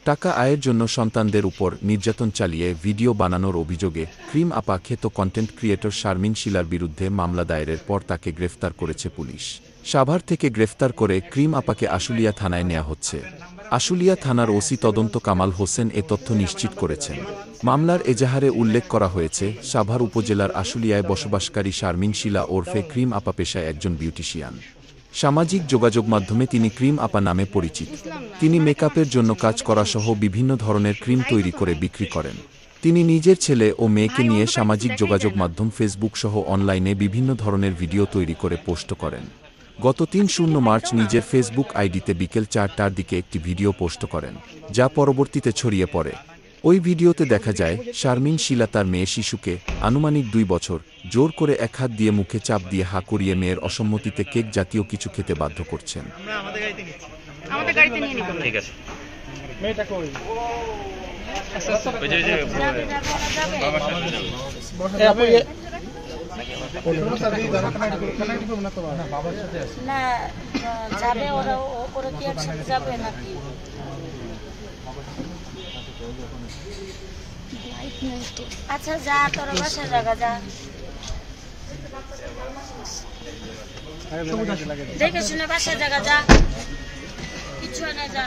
টাকা আয়ের জন্য সন্তানদের উপর নির্যাতন চালিয়ে ভিডিও বানানোর অভিযোগে ক্রিম আপা খ্যাত কন্টেন্ট ক্রিয়েটর শারমিন শিলার বিরুদ্ধে মামলা দায়েরের পর তাকে গ্রেফতার করেছে পুলিশ। সাভার থেকে গ্রেফতার করে ক্রিম আপাকে আশুলিয়া থানায় নেওয়া হচ্ছে। আশুলিয়া থানার ওসি তদন্ত কামাল হোসেন এ তথ্য নিশ্চিত করেছেন। মামলার এজাহারে উল্লেখ করা হয়েছে, সাভার উপজেলার আশুলিয়ায় বসবাসকারী শারমিন শিলা ওরফে ক্রিম আপা পেশায় একজন বিউটিশিয়ান। সামাজিক যোগাযোগ মাধ্যমে তিনি ক্রিম আপা নামে পরিচিত। তিনি মেকআপের জন্য কাজ করাসহ বিভিন্ন ধরনের ক্রিম তৈরি করে বিক্রি করেন। তিনি নিজের ছেলে ও মেয়েকে নিয়ে সামাজিক যোগাযোগ মাধ্যম ফেসবুক সহ অনলাইনে বিভিন্ন ধরনের ভিডিও তৈরি করে পোস্ট করেন। গত ৩ মার্চ নিজের ফেসবুক আইডিতে বিকেল ৪টার দিকে একটি ভিডিও পোস্ট করেন, যা পরবর্তীতে ছড়িয়ে পড়ে। ওই ভিডিওতে দেখা যায় শারমিন শিলা তার মেয়ে শিশুকে, আনুমানিক ২ বছর, জোর করে এক হাত দিয়ে মুখে চাপ দিয়ে হা করিয়ে মেয়ের অসম্মতিতে কেক জাতীয় কিছু খেতে বাধ্য করছেন। আচ্ছা যা, তোর বাসায় জায়গা যা, দেখে শুনে বাসায় জায়গা যা, কিছু না যা।